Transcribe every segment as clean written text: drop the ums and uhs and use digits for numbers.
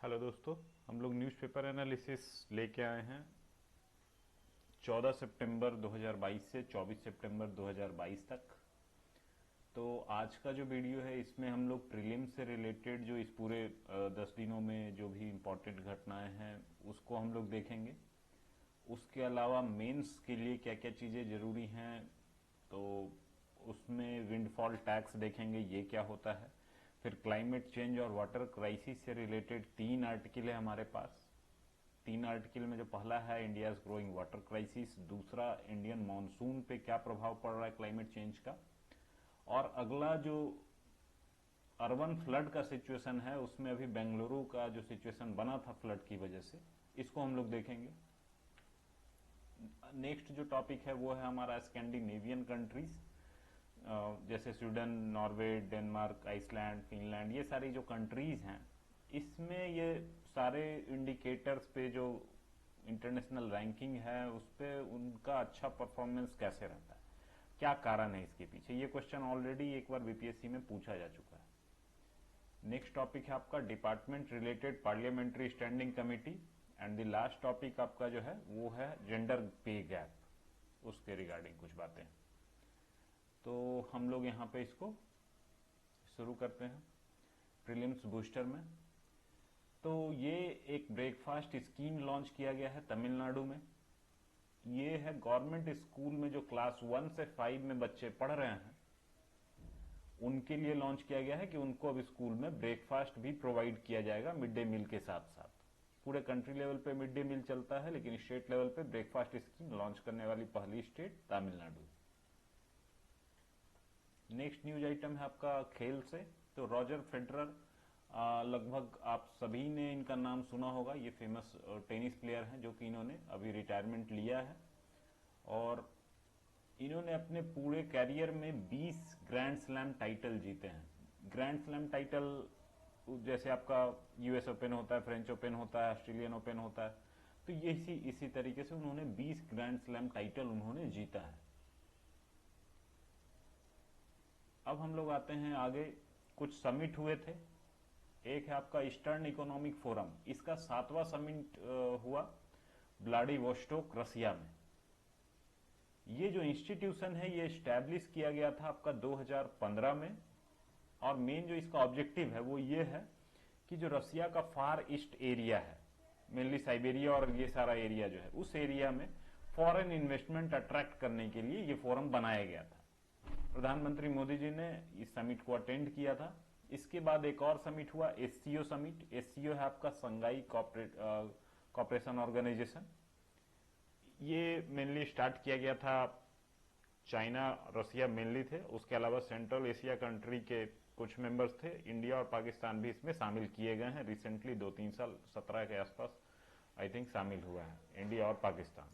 Hello दोस्तों, हम लोग न्यूज़पेपर एनालिसिस लेके आए हैं 14 सितंबर 2022 से 24 सितंबर 2022 तक। तो आज का जो वीडियो है इसमें हम लोग प्रीलिम से रिलेटेड जो इस पूरे 10 दिनों में जो भी इम्पोर्टेंट घटनाएं हैं उसको हम लोग देखेंगे। उसके अलावा मेंस के लिए क्या क्या चीज़ें ज़रूरी हैं, तो उसमें विंडफॉल टैक्स देखेंगे ये क्या होता है। फिर क्लाइमेट चेंज और वाटर क्राइसिस से रिलेटेड 3 आर्टिकल है हमारे पास। 3 आर्टिकल में जो पहला है इंडियाज ग्रोइंग वाटर क्राइसिस, दूसरा इंडियन मानसून पे क्या प्रभाव पड़ रहा है क्लाइमेट चेंज का, और अगला जो अर्बन फ्लड का सिचुएशन है उसमें अभी बेंगलुरु का जो सिचुएशन बना था फ्लड की वजह से, इसको हम लोग देखेंगे। नेक्स्ट जो टॉपिक है वो है हमारा स्कैंडिनेवियन कंट्रीज, जैसे Sweden, Norway, Denmark, Iceland, Finland, ये सारी जो कंट्रीज हैं इसमें ये सारे इंडिकेटर्स पे जो इंटरनेशनल रैंकिंग है उस पे उनका अच्छा परफॉर्मेंस कैसे रहता है, क्या कारण है इसके पीछे। ये क्वेश्चन ऑलरेडी एक बार बीपीएससी में पूछा जा चुका है। नेक्स्ट टॉपिक है आपका department related parliamentary standing committee, and the last topic आपका जो है वो है जेंडर पे गैप, उसके रिगार्डिंग कुछ बातें। तो हम लोग यहाँ पे इसको शुरू करते हैं प्रीलिम्स बूस्टर में। तो ये एक ब्रेकफास्ट स्कीम लॉन्च किया गया है तमिलनाडु में। ये है गवर्नमेंट स्कूल में जो क्लास 1 से 5 में बच्चे पढ़ रहे हैं उनके लिए लॉन्च किया गया है कि उनको अब स्कूल में ब्रेकफास्ट भी प्रोवाइड किया जाएगा मिड डे मील के साथ साथ। पूरे कंट्री लेवल पे मिड डे मील चलता है, लेकिन स्टेट लेवल पे ब्रेकफास्ट स्कीम लॉन्च करने वाली पहली state Tamil Nadu. Next news item है आपका खेल से। तो रॉजर फेडरर, लगभग आप सभी ने इनका नाम सुना होगा। ये फेमस टेनिस प्लेयर हैं जो कि इन्होंने अभी रिटायरमेंट लिया है, और इन्होंने अपने पूरे कैरियर में 20 ग्रैंड स्लैम टाइटल जीते हैं। ग्रैंड स्लैम टाइटल जैसे आपका यूएस ओपन होता है, फ्रेंच ओपन होता है, ऑस्ट्रेलियन ओपन होता है, तो ये इसी तरीके से उन्होंने 20 ग्रैंड स्लैम टाइटल उन्होंने जीता है। अब हम लोग आते हैं आगे, कुछ समिट हुए थे। एक है आपका ईस्टर्न इकोनॉमिक फोरम, इसका 7वां समिट हुआ व्लादिवोस्टोक रसिया में। ये जो इंस्टीट्यूशन है ये स्टैब्लिश किया गया था आपका 2015 में, और मेन जो इसका ऑब्जेक्टिव है वो ये है कि जो रसिया का फार ईस्ट एरिया है, मेनली साइबेरिया और ये सारा एरिया जो है, उस एरिया में फॉरेन इन्वेस्टमेंट अट्रैक्ट करने के लिए ये फोरम बनाया गया था। प्रधानमंत्री मोदी जी ने इस समिट को अटेंड किया था। इसके बाद एक और समिट हुआ, एससीओ समिट। एससीओ है आपका संघाई कॉपरेशन ऑर्गेनाइजेशन। ये मेनली स्टार्ट किया गया था, चाइना रसिया मेनली थे, उसके अलावा सेंट्रल एशिया कंट्री के कुछ मेंबर्स थे, इंडिया और पाकिस्तान भी इसमें शामिल किए गए हैं। रिसेंटली 2-3 साल 17 के आसपास आई थिंक शामिल हुआ है इंडिया और पाकिस्तान।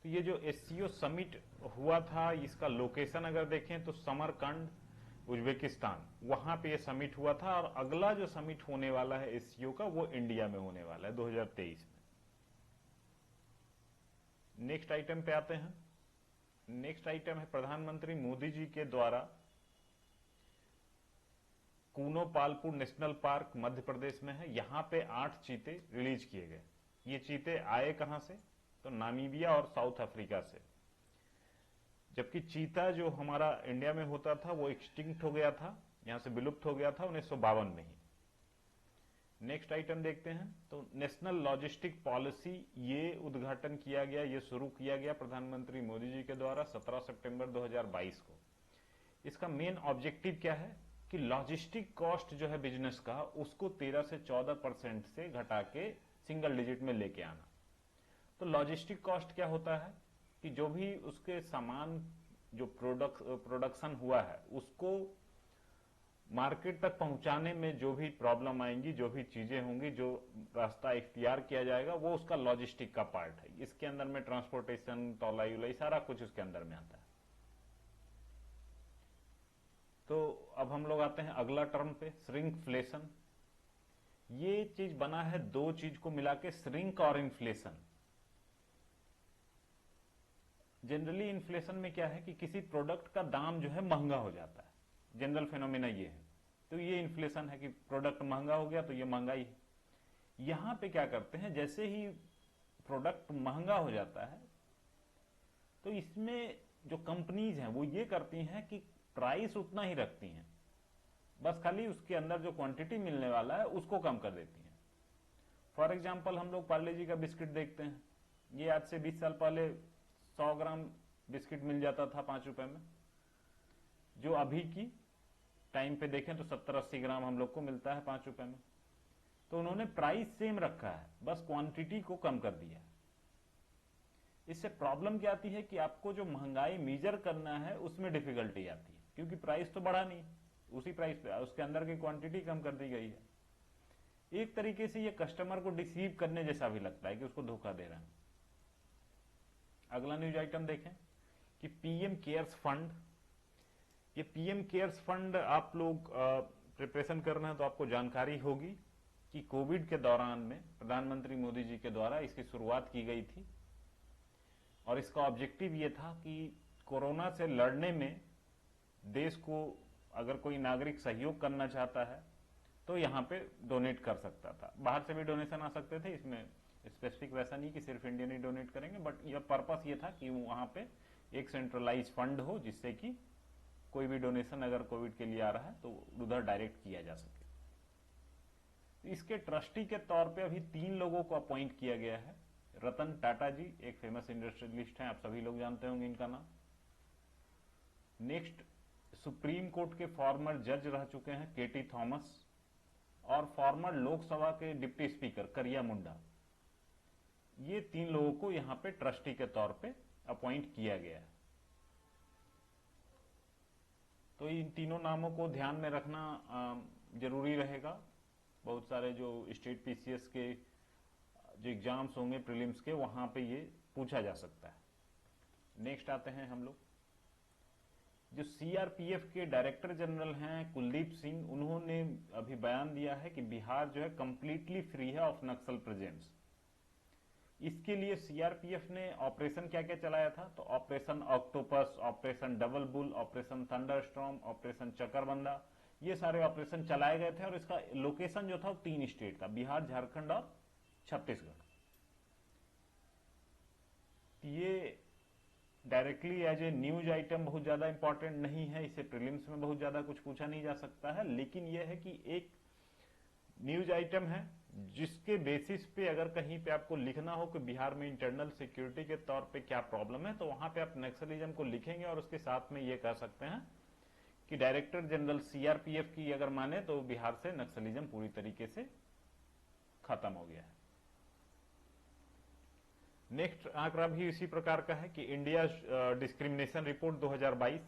तो ये जो एससीओ समिट हुआ था, इसका लोकेशन अगर देखें तो समरकंद, उज्बेकिस्तान, वहां पे ये समिट हुआ था। और अगला जो समिट होने वाला है एससीओ का वो इंडिया में होने वाला है 2023 में। नेक्स्ट आइटम पे आते हैं। नेक्स्ट आइटम है प्रधानमंत्री मोदी जी के द्वारा कूनो पालपुर नेशनल पार्क मध्य प्रदेश में है, यहां पे 8 चीते रिलीज किए गए। ये चीते आए कहां से, तो नामीबिया और साउथ अफ्रीका से। जबकि चीता जो हमारा इंडिया में होता था वो एक्सटिंक्ट हो गया था, यहां से विलुप्त हो गया था 1952 में ही। नेक्स्ट आइटम देखते हैं। तो नेशनल लॉजिस्टिक पॉलिसी, ये उद्घाटन किया गया, ये शुरू किया गया प्रधानमंत्री मोदी जी के द्वारा 17 सितंबर 2022 को। इसका मेन ऑब्जेक्टिव क्या है कि लॉजिस्टिक कॉस्ट जो है बिजनेस का, उसको 13 से 14% से घटा के सिंगल डिजिट में लेके आना। तो लॉजिस्टिक कॉस्ट क्या होता है कि जो भी उसके सामान जो प्रोडक्शन हुआ है उसको मार्केट तक पहुंचाने में जो भी प्रॉब्लम आएंगी, जो भी चीजें होंगी, जो रास्ता इख्तियार किया जाएगा, वो उसका लॉजिस्टिक का पार्ट है। इसके अंदर में ट्रांसपोर्टेशन, तौलाई उलाई, सारा कुछ उसके अंदर में आता है। तो अब हम लोग आते हैं अगला टर्म पे, श्रिंकफ्लेशन। ये चीज बना है दो चीज को मिला के, श्रिंक और इन्फ्लेशन। जनरली इन्फ्लेशन में क्या है कि किसी प्रोडक्ट का दाम जो है महंगा हो जाता है, जनरल फिनोमिना ये है। तो ये इन्फ्लेशन है कि प्रोडक्ट महंगा हो गया तो ये महंगाई है। यहां पे क्या करते हैं, जैसे ही प्रोडक्ट महंगा हो जाता है तो इसमें जो कंपनीज हैं वो ये करती हैं कि प्राइस उतना ही रखती हैं, बस खाली उसके अंदर जो क्वांटिटी मिलने वाला है उसको कम कर देती हैं। फॉर एग्जाम्पल हम लोग पार्ले जी का बिस्किट देखते हैं, ये आज से 20 साल पहले 100 ग्राम बिस्किट मिल जाता था 5 रुपए में, जो अभी की टाइम पे देखें तो 70-80 ग्राम हम लोग को मिलता है 5 रुपए में। तो उन्होंने प्राइस सेम रखा है, बस क्वांटिटी को कम कर दिया है। इससे प्रॉब्लम क्या आती है कि आपको जो महंगाई मेजर करना है उसमें डिफिकल्टी आती है, क्योंकि प्राइस तो बढ़ा नहीं, उसी प्राइस पे उसके अंदर की क्वांटिटी कम कर दी गई है। एक तरीके से ये कस्टमर को डिसीव करने जैसा भी लगता है कि उसको धोखा दे रहा है। अगला न्यूज आइटम देखें कि पीएम केयर्स फंड, ये पीएम केयर्स फंड आप लोग प्रिपरेशन कर रहे हैं तो आपको जानकारी होगी कि कोविड के दौरान में प्रधानमंत्री मोदी जी के द्वारा इसकी शुरुआत की गई थी और इसका ऑब्जेक्टिव ये था कि कोरोना से लड़ने में देश को अगर कोई नागरिक सहयोग करना चाहता है तो यहाँ पे डोनेट कर सकता था। बाहर से भी डोनेशन आ सकते थे, इसमें स्पेसिफिक वैसा नहीं कि सिर्फ इंडियन ही डोनेट करेंगे, बट यह पर्पस ये था कि वहां पे एक सेंट्रलाइज फंड हो जिससे कि कोई भी डोनेशन अगर कोविड के लिए आ रहा है तो उधर डायरेक्ट किया जा सके। इसके ट्रस्टी के तौर पे अभी 3 लोगों को अपॉइंट किया गया है। रतन टाटा जी एक फेमस इंडस्ट्रियलिस्ट हैं, आप सभी लोग जानते होंगे इनका नाम। नेक्स्ट सुप्रीम कोर्ट के फॉर्मर जज रह चुके हैं केटी थॉमस, और फॉर्मर लोकसभा के डिप्टी स्पीकर करिया मुंडा। ये 3 लोगों को यहां पे ट्रस्टी के तौर पे अपॉइंट किया गया है। तो इन तीनों नामों को ध्यान में रखना जरूरी रहेगा। बहुत सारे जो स्टेट पीसीएस के जो एग्जाम्स होंगे प्रीलिम्स के, वहां पे ये पूछा जा सकता है। नेक्स्ट आते हैं हम लोग, जो सीआरपीएफ के डायरेक्टर जनरल हैं कुलदीप सिंह, उन्होंने अभी बयान दिया है कि बिहार जो है कंप्लीटली फ्री है ऑफ नक्सल प्रेजेंस। इसके लिए सीआरपीएफ ने ऑपरेशन क्या क्या चलाया था, तो operation octopus, operation double bull, operation thunderstorm, operation Chakrabanda, ये सारे ऑपरेशन चलाए गए थे। और इसका लोकेशन जो था वो 3 स्टेट था, बिहार, झारखंड और छत्तीसगढ़। ये directly as a news item बहुत ज्यादा इंपॉर्टेंट नहीं है, इसे प्रीलिम्स में बहुत ज्यादा कुछ पूछा नहीं जा सकता है, लेकिन यह है कि एक न्यूज आइटम है जिसके बेसिस पे अगर कहीं पे आपको लिखना हो कि बिहार में इंटरनल सिक्योरिटी के तौर पे क्या प्रॉब्लम है, तो वहां पे आप नक्सलिज्म को लिखेंगे और उसके साथ में ये कह सकते हैं कि डायरेक्टर जनरल सीआरपीएफ की अगर माने तो बिहार से नक्सलिज्म पूरी तरीके से खत्म हो गया है। नेक्स्ट आंकड़ा भी इसी प्रकार का है कि India discrimination report 2022,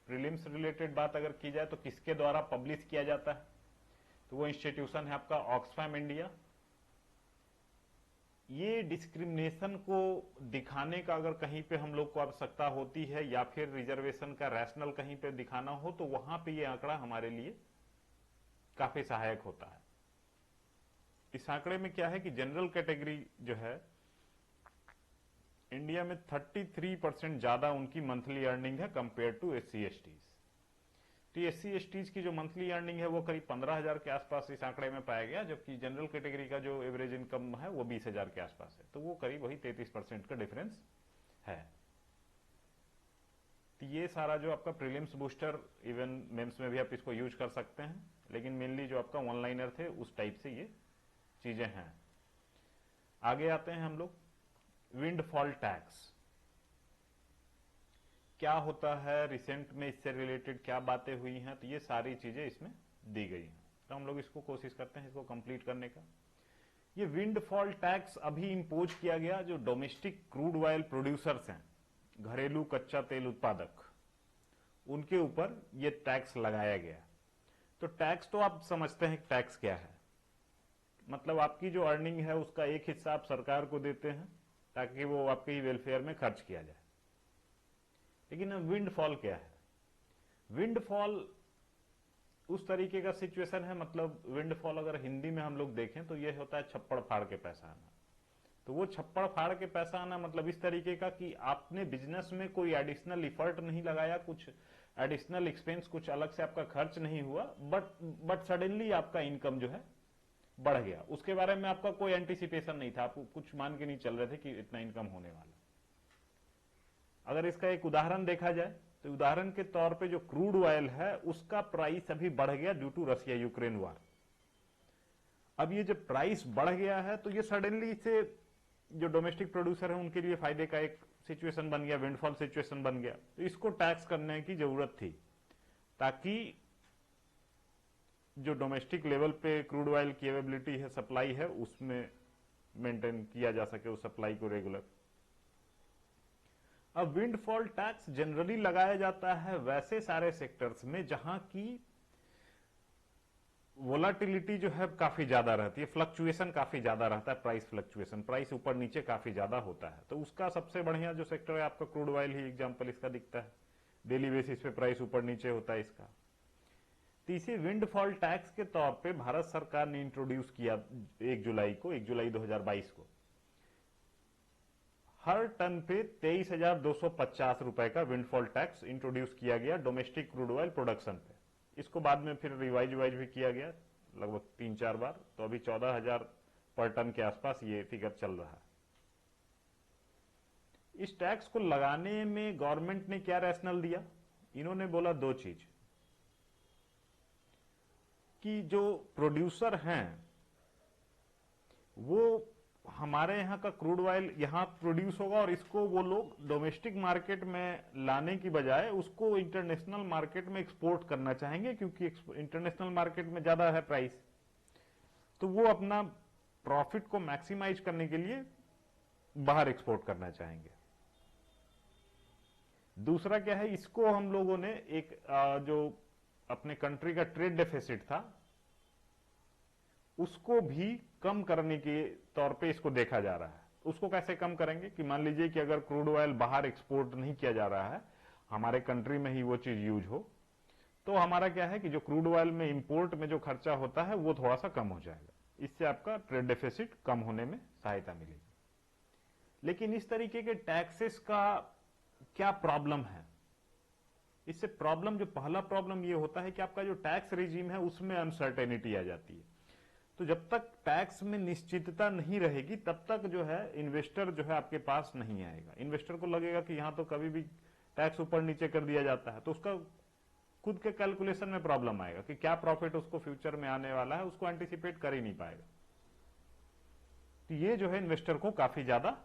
prelims related बात अगर की जाए तो किसके द्वारा पब्लिश किया जाता है, तो वो इंस्टीट्यूशन है आपका ऑक्सफैम इंडिया। ये डिस्क्रिमिनेशन को दिखाने का अगर कहीं पे हम लोग को आवश्यकता होती है या फिर रिजर्वेशन का रैशनल कहीं पे दिखाना हो, तो वहां पे ये आंकड़ा हमारे लिए काफी सहायक होता है। इस आंकड़े में क्या है कि जनरल कैटेगरी जो है इंडिया में 33% ज्यादा उनकी मंथली अर्निंग है कंपेयर टू एससी एसटीज। तो एससी एसटीज की जो मंथली अर्निंग है वो करीब 15,000 के आसपास इस आंकड़े में पाया गया, जबकि जनरल कैटेगरी का जो एवरेज इनकम है वो 20,000 के आसपास है। तो वो करीब वही 33% का डिफरेंस है। तो ये सारा जो आपका प्रीलिम्स बूस्टर, इवन मेंस में भी आप इसको यूज कर सकते हैं, लेकिन मेनली जो आपका वन लाइनर थे उस टाइप से ये चीजें हैं। आगे आते हैं हम लोग, विंडफॉल टैक्स क्या होता है, रिसेंट में इससे रिलेटेड क्या बातें हुई हैं, तो ये सारी चीजें इसमें दी गई हैं। तो हम लोग इसको कोशिश करते हैं इसको कंप्लीट करने का। ये विंडफॉल टैक्स अभी इंपोज किया गया, जो डोमेस्टिक क्रूड ऑयल प्रोड्यूसर्स हैं, घरेलू कच्चा तेल उत्पादक, उनके ऊपर ये टैक्स लगाया गया। तो टैक्स तो आप समझते हैं टैक्स क्या है, मतलब आपकी जो अर्निंग है उसका एक हिस्सा आप सरकार को देते हैं ताकि वो आपके वेलफेयर में खर्च किया जाए। लेकिन विंडफॉल क्या है? विंडफॉल उस तरीके का सिचुएशन है, मतलब विंडफॉल अगर हिंदी में हम लोग देखें तो यह होता है छप्पड़ फाड़ के पैसा आना। तो वो छप्पड़ फाड़ के पैसा आना मतलब इस तरीके का कि आपने बिजनेस में कोई एडिशनल इफर्ट नहीं लगाया, कुछ एडिशनल एक्सपेंस, कुछ अलग से आपका खर्च नहीं हुआ, बट सडनली आपका इनकम जो है बढ़ गया। उसके बारे में आपका कोई एंटिसिपेशन नहीं था, आप कुछ मान के नहीं चल रहे थे कि इतना इनकम होने वाला। अगर इसका एक उदाहरण देखा जाए तो उदाहरण के तौर पे जो क्रूड ऑयल है उसका प्राइस अभी बढ़ गया due to Russia Ukraine war. अब ये जब प्राइस बढ़ गया है तो ये सडनली से जो डोमेस्टिक प्रोड्यूसर है उनके लिए फायदे का एक सिचुएशन बन गया, विंडफॉल सिचुएशन बन गया। तो इसको टैक्स करने की जरूरत थी ताकि जो डोमेस्टिक लेवल पे क्रूड ऑयल की अवेलेबिलिटी है, सप्लाई है, उसमें मेंटेन किया जा सके उस सप्लाई को रेगुलर। अब विंडफॉल टैक्स जनरली लगाया जाता है वैसे सारे सेक्टर्स में जहां की वोलाटिलिटी जो है काफी ज्यादा रहती है, फ्लक्चुएशन काफी ज्यादा रहता है, प्राइस फ्लक्चुएशन, प्राइस ऊपर नीचे काफी ज्यादा होता है। तो उसका सबसे बढ़िया जो सेक्टर है आपका क्रूड ऑयल ही एग्जांपल इसका दिखता है, डेली बेसिस पे प्राइस ऊपर नीचे होता है इसका। तो इसी विंडफॉल टैक्स के तौर पे भारत सरकार ने इंट्रोड्यूस किया 1 जुलाई 2022 को हर टन पे 23,250 रुपए का विंडफॉल टैक्स इंट्रोड्यूस किया गया डोमेस्टिक क्रूड ऑयल प्रोडक्शन पे। इसको बाद में फिर रिवाइज भी किया गया लगभग 3-4 बार, तो अभी 14,000 पर टन के आसपास ये फिगर चल रहा है। इस टैक्स को लगाने में गवर्नमेंट ने क्या रैशनल दिया, इन्होंने बोला 2 चीज कि जो प्रोड्यूसर हैं वो हमारे यहाँ का क्रूड ऑयल यहाँ प्रोड्यूस होगा और इसको वो लोग डोमेस्टिक मार्केट में लाने की बजाय उसको इंटरनेशनल मार्केट में एक्सपोर्ट करना चाहेंगे, क्योंकि इंटरनेशनल मार्केट में ज्यादा है प्राइस, तो वो अपना प्रॉफिट को मैक्सिमाइज करने के लिए बाहर एक्सपोर्ट करना चाहेंगे। दूसरा क्या है, इसको हम लोगों ने एक जो अपने कंट्री का ट्रेड डेफिसिट था उसको भी कम करने के तौर पे इसको देखा जा रहा है। उसको कैसे कम करेंगे कि मान लीजिए कि अगर क्रूड ऑयल बाहर एक्सपोर्ट नहीं किया जा रहा है, हमारे कंट्री में ही वो चीज यूज हो, तो हमारा क्या है कि जो क्रूड ऑयल में इंपोर्ट में जो खर्चा होता है वो थोड़ा सा कम हो जाएगा, इससे आपका ट्रेड डेफिसिट कम होने में सहायता मिलेगी। लेकिन इस तरीके के टैक्सेस का क्या प्रॉब्लम है, इससे प्रॉब्लम, जो पहला प्रॉब्लम ये होता है कि आपका जो टैक्स रिजीम है उसमें अनसर्टेनिटी आ जाती है। तो जब तक टैक्स में निश्चितता नहीं रहेगी तब तक जो है इन्वेस्टर जो है आपके पास नहीं आएगा। इन्वेस्टर को लगेगा कि यहां तो कभी भी टैक्स ऊपर नीचे कर दिया जाता है, तो उसका खुद के कैलकुलेशन में प्रॉब्लम आएगा कि क्या प्रॉफिट उसको फ्यूचर में आने वाला है, उसको एंटिसिपेट कर ही नहीं पाएगा। तो ये जो है इन्वेस्टर को काफी ज्यादा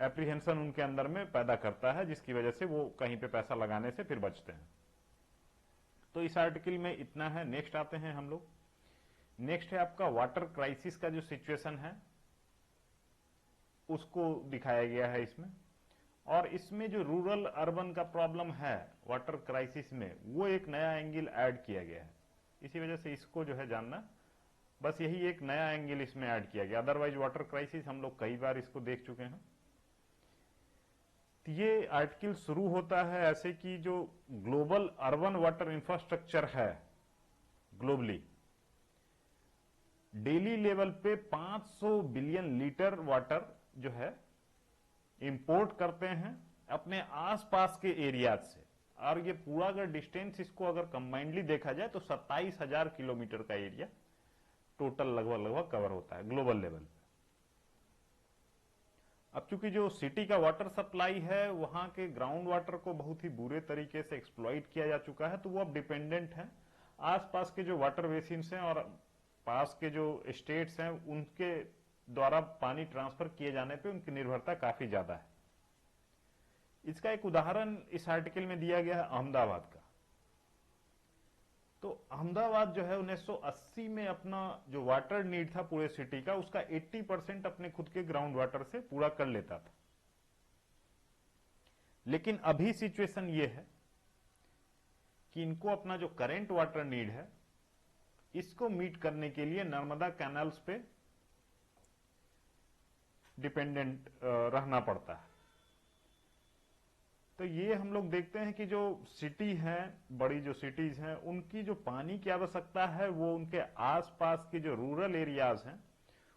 एप्रीहेंशन उनके अंदर में पैदा करता है, जिसकी वजह से वो कहीं पे पैसा लगाने से फिर बचते हैं। तो इस आर्टिकल में इतना है। नेक्स्ट आते हैं हम लोग। नेक्स्ट है आपका वाटर क्राइसिस का जो सिचुएशन है उसको दिखाया गया है इसमें, और इसमें जो रूरल अर्बन का प्रॉब्लम है वाटर क्राइसिस में, वो एक नया एंगल ऐड किया गया है। इसी वजह से इसको जो है जानना, बस यही एक नया एंगल इसमें ऐड किया गया। अदरवाइज वाटर क्राइसिस हम लोग कई बार इसको देख चुके हैं। ये आर्टिकल शुरू होता है ऐसे कि जो ग्लोबल अर्बन वाटर इंफ्रास्ट्रक्चर है ग्लोबली, डेली लेवल पे 500 बिलियन लीटर वाटर जो है इंपोर्ट करते हैं अपने आसपास के एरियाज से, और ये पूरा अगर डिस्टेंस इसको अगर कंबाइंडली देखा जाए तो 27,000 किलोमीटर का एरिया टोटल लगभग कवर होता है ग्लोबल लेवल पे। अब चूंकि जो सिटी का वाटर सप्लाई है वहां के ग्राउंड वाटर को बहुत ही बुरे तरीके से एक्सप्लॉइट किया जा चुका है, तो वो अब डिपेंडेंट है आसपास के जो वाटर बेसिन्स हैं और पास के जो स्टेट्स हैं उनके द्वारा पानी ट्रांसफर किए जाने पे उनकी निर्भरता काफी ज्यादा है। इसका एक उदाहरण इस आर्टिकल में दिया गया है अहमदाबाद का। तो अहमदाबाद जो है 1980 में अपना जो वाटर नीड था पूरे सिटी का, उसका 80% अपने खुद के ग्राउंड वाटर से पूरा कर लेता था। लेकिन अभी सिचुएशन ये है कि इनको अपना जो करेंट वाटर नीड है इसको मीट करने के लिए नर्मदा कैनाल्स पे डिपेंडेंट रहना पड़ता है। तो ये हम लोग देखते हैं कि जो सिटी हैं, बड़ी जो सिटीज हैं, उनकी जो पानी की आवश्यकता है वो उनके आसपास के जो रूरल एरियाज हैं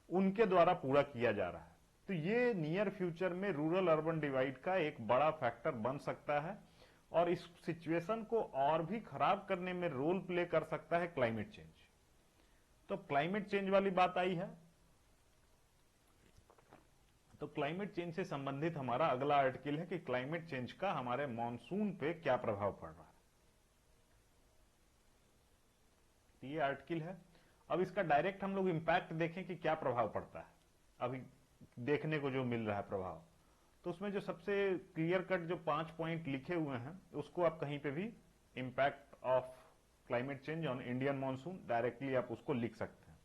उनके द्वारा पूरा किया जा रहा है। तो ये नियर फ्यूचर में रूरल अर्बन डिवाइड का एक बड़ा फैक्टर बन सकता है, और इस सिचुएशन को और भी खराब करने में रोल प्ले कर सकता है क्लाइमेट चेंज। तो क्लाइमेट चेंज वाली बात आई है, तो क्लाइमेट चेंज से संबंधित हमारा अगला आर्टिकल है कि क्लाइमेट चेंज का हमारे मॉनसून पे क्या प्रभाव पड़ रहा है। तो ये आर्टिकल है। अब इसका डायरेक्ट हम लोग इंपैक्ट देखें कि क्या प्रभाव पड़ता है, अभी देखने को जो मिल रहा है प्रभाव। तो उसमें जो सबसे क्लियर कट जो 5 पॉइंट लिखे हुए हैं उसको आप कहीं पे भी impact of climate change on Indian monsoon directly आप उसको लिख सकते हैं।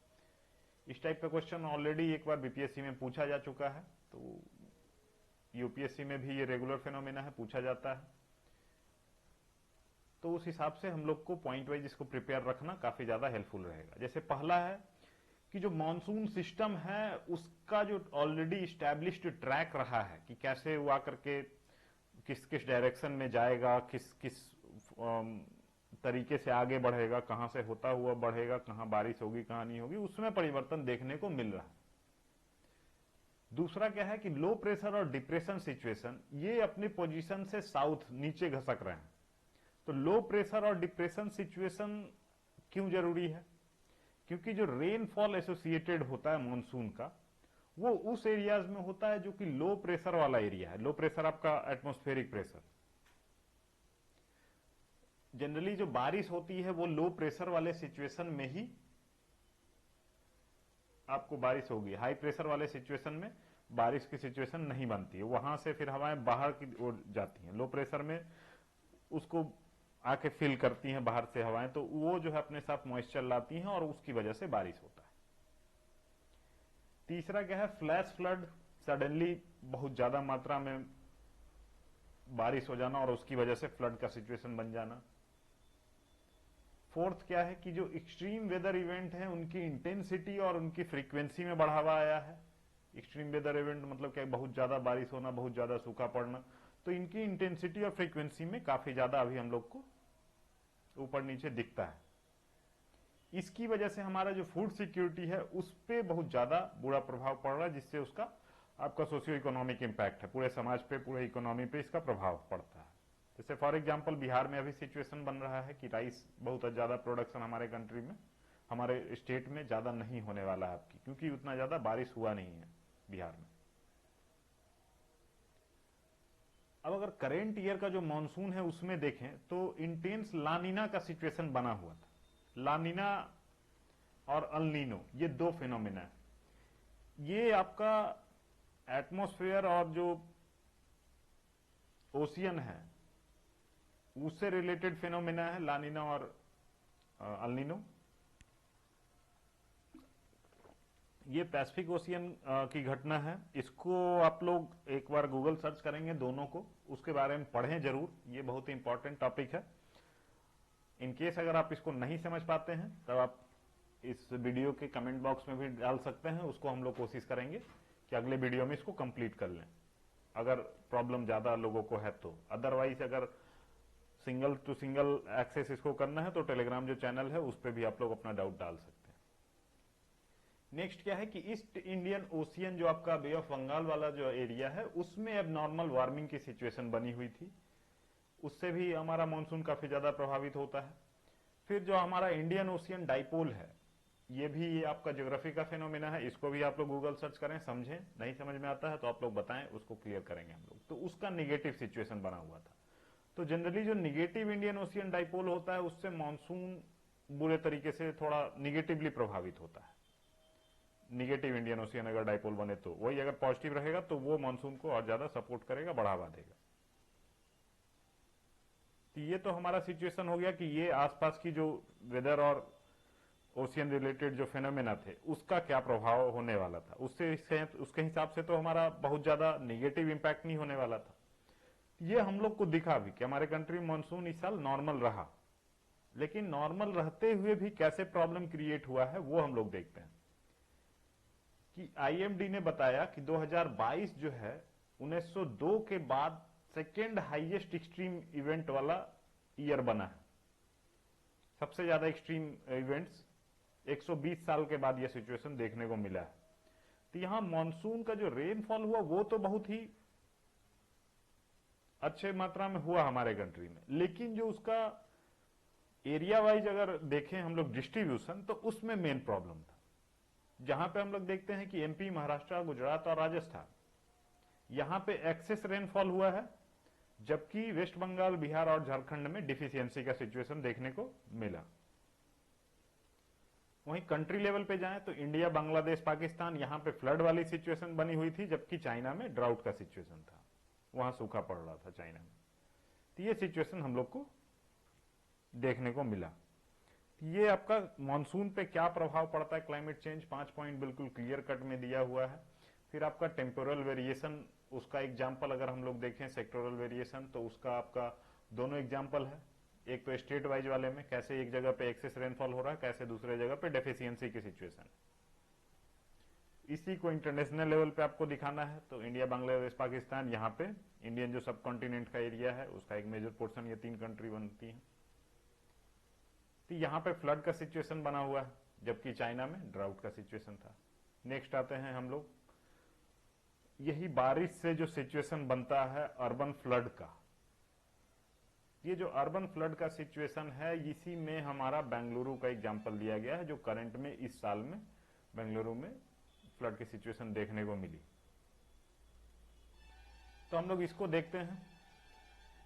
इस टाइप का क्वेश्चन ऑलरेडी एक बार बीपीएससी में पूछा जा चुका है, तो यूपीएससी में भी ये रेगुलर फिनोमेना है, पूछा जाता है। तो उस हिसाब से हम लोग को पॉइंट वाइज इसको प्रिपेयर रखना काफी ज्यादा हेल्पफुल रहेगा। जैसे पहला है कि जो मॉनसून सिस्टम है उसका जो ऑलरेडी इस्टेब्लिश्ड ट्रैक रहा है कि कैसे वो आकर के किस किस डायरेक्शन में जाएगा, किस किस तरीके से आगे बढ़ेगा, कहां से होता हुआ बढ़ेगा, कहां बारिश होगी कहां नहीं होगी, उसमें परिवर्तन देखने को मिल रहा है। दूसरा क्या है कि लो प्रेशर और डिप्रेशन सिचुएशन ये अपनी पोजीशन से साउथ नीचे घसक रहे हैं। तो लो प्रेशर और डिप्रेशन सिचुएशन क्यों जरूरी है? क्योंकि जो रेनफॉल एसोसिएटेड होता है मॉनसून का वो उस एरियाज में होता है जो कि लो प्रेशर वाला एरिया है। लो प्रेशर आपका एटमॉस्फेरिक प्रेशर। जनरली जो बारिश होती है वो लो प्रेशर वाले सिचुएशन में ही आपको बारिश होगी। हाई प्रेशर वाले सिचुएशन में बारिश की सिचुएशन नहीं बनती है, वहां से फिर हवाएं बाहर की ओर जाती हैं। लो प्रेशर में उसको आके फिल करती हैं बाहर से हवाएं, तो वो जो है अपने साथ मॉइस्चर लाती हैं और उसकी वजह से बारिश होता है। तीसरा क्या है? फ्लैश फ्लड, सडनली बहुत ज्यादा मात्रा में बारिश हो जाना और उसकी वजह से फ्लड का सिचुएशन बन जाना। फोर्थ क्या है कि जो एक्सट्रीम वेदर इवेंट है उनकी इंटेंसिटी और उनकी फ्रीक्वेंसी में बढ़ावा आया है। एक्सट्रीम वेदर इवेंट मतलब क्या? बहुत ज्यादा बारिश होना, बहुत ज्यादा सूखा पड़ना, तो इनकी इंटेंसिटी और फ्रीक्वेंसी में काफी ज्यादा अभी हम लोग को ऊपर नीचे दिखता है। इसकी वजह से हमारा जो फूड सिक्योरिटी है उस पर बहुत ज्यादा बुरा प्रभाव पड़ रहा है, जिससे उसका आपका सोशियो इकोनॉमिक इंपैक्ट है, पूरे समाज पे, पूरे इकोनॉमी पे इसका प्रभाव पड़ता है। जैसे फॉर एग्जांपल बिहार में अभी सिचुएशन बन रहा है कि राइस बहुत ज्यादा प्रोडक्शन हमारे कंट्री में, हमारे स्टेट में ज्यादा नहीं होने वाला है आपकी, क्योंकि उतना ज्यादा बारिश हुआ नहीं है बिहार में। अब अगर करेंट ईयर का जो मॉनसून है उसमें देखें तो इंटेंस लानीना का सिचुएशन बना हुआ था। लानीना और अल्नीनो ये दो फिनोमेना है। ये आपका एटमॉस्फेयर और जो ओशियन है उससे रिलेटेड फिनोमेना है, लानीना और अल्नीनो। ये पैसिफिक ओशियन की घटना है। इसको आप लोग एक बार गूगल सर्च करेंगे दोनों को, उसके बारे में पढ़ें जरूर, ये बहुत ही इंपॉर्टेंट टॉपिक है। इनकेस अगर आप इसको नहीं समझ पाते हैं तब आप इस वीडियो के कमेंट बॉक्स में भी डाल सकते हैं, उसको हम लोग कोशिश करेंगे कि अगले वीडियो में इसको कंप्लीट कर लें, अगर प्रॉब्लम ज्यादा लोगों को है तो। अदरवाइज अगर सिंगल टू सिंगल एक्सेस इसको करना है तो टेलीग्राम जो चैनल है उस पर भी आप लोग अपना डाउट डाल सकते हैं। नेक्स्ट क्या है कि ईस्ट इंडियन ओशियन जो आपका बे ऑफ बंगाल वाला जो एरिया है उसमें अब नॉर्मल वार्मिंग की सिचुएशन बनी हुई थी, उससे भी हमारा मानसून काफी ज्यादा प्रभावित होता है। फिर जो हमारा इंडियन ओशियन डाइपोल है ये भी आपका ज्योग्राफी का फेनोमेना है, इसको भी आप लोग गूगल सर्च करें, समझें। नहीं समझ में आता है तो आप लोग बताएं, उसको क्लियर करेंगे हम लोग। तो उसका निगेटिव सिचुएशन बना हुआ था। तो जनरली जो निगेटिव इंडियन ओशियन डाइपोल होता है उससे मानसून बुरे तरीके से थोड़ा निगेटिवली प्रभावित होता है। निगेटिव इंडियन ओशियन अगर डाइपोल बने तो वही, अगर पॉजिटिव रहेगा तो वो मानसून को और ज्यादा सपोर्ट करेगा, बढ़ावा देगा। तो ये तो हमारा सिचुएशन हो गया कि ये आसपास की जो वेदर और ओशियन रिलेटेड जो फेनोमेना थे उसका क्या प्रभाव होने वाला था। उसके हिसाब से तो हमारा बहुत ज्यादा निगेटिव इंपैक्ट नहीं होने वाला था। ये हम लोग को दिखा भी कि हमारे कंट्री में मानसून इस साल नॉर्मल रहा, लेकिन नॉर्मल रहते हुए भी कैसे प्रॉब्लम क्रिएट हुआ है वो हम लोग देखते हैं। कि आईएमडी ने बताया कि 2022 जो है 1902 के बाद सेकेंड हाईएस्ट एक्सट्रीम इवेंट वाला ईयर बना है। सबसे ज्यादा एक्सट्रीम इवेंट्स 120 साल के बाद यह सिचुएशन देखने को मिला है। तो यहां मॉनसून का जो रेनफॉल हुआ वो तो बहुत ही अच्छे मात्रा में हुआ हमारे कंट्री में, लेकिन जो उसका एरिया वाइज अगर देखें हम लोग डिस्ट्रीब्यूशन, तो उसमें मेन प्रॉब्लम था। जहां पे हम लोग देखते हैं कि एमपी, महाराष्ट्र, गुजरात और राजस्थान, यहां पे एक्सेस रेनफॉल हुआ है, जबकि वेस्ट बंगाल, बिहार और झारखंड में डिफिशियंसी का सिचुएशन देखने को मिला। वहीं कंट्री लेवल पे जाएं तो इंडिया, बांग्लादेश, पाकिस्तान, यहां पे फ्लड वाली सिचुएशन बनी हुई थी, जबकि चाइना में ड्राउट का सिचुएशन था, वहां सूखा पड़ रहा था चाइना में। तो ये सिचुएशन हम लोग को देखने को मिला। ये आपका मॉनसून पे क्या प्रभाव पड़ता है क्लाइमेट चेंज, 5 पॉइंट बिल्कुल क्लियर कट में दिया हुआ है। फिर आपका टेम्पोरल वेरिएशन, उसका एग्जाम्पल अगर हम लोग देखें सेक्टोरल वेरिएशन, तो उसका आपका दोनों एग्जाम्पल है। एक तो स्टेट वाइज वाले में कैसे एक जगह पे एक्सेस रेनफॉल हो रहा है, कैसे दूसरे जगह पे डेफिशिएंसी की सिचुएशन। इसी को इंटरनेशनल लेवल पे आपको दिखाना है, तो इंडिया, बांग्लादेश, पाकिस्तान, यहाँ पे इंडियन जो सब कॉन्टिनेंट का एरिया है उसका एक मेजर पोर्शन ये 3 कंट्री बनती है। तो यहाँ पे फ्लड का सिचुएशन बना हुआ है, जबकि चाइना में ड्राउट का सिचुएशन था। नेक्स्ट आते हैं हम लोग, यही बारिश से जो सिचुएशन बनता है अर्बन फ्लड का। ये जो अर्बन फ्लड का सिचुएशन है, इसी में हमारा बेंगलुरु का एग्जांपल दिया गया है, जो करंट में इस साल में बेंगलुरु में फ्लड की सिचुएशन देखने को मिली। तो हम लोग इसको देखते हैं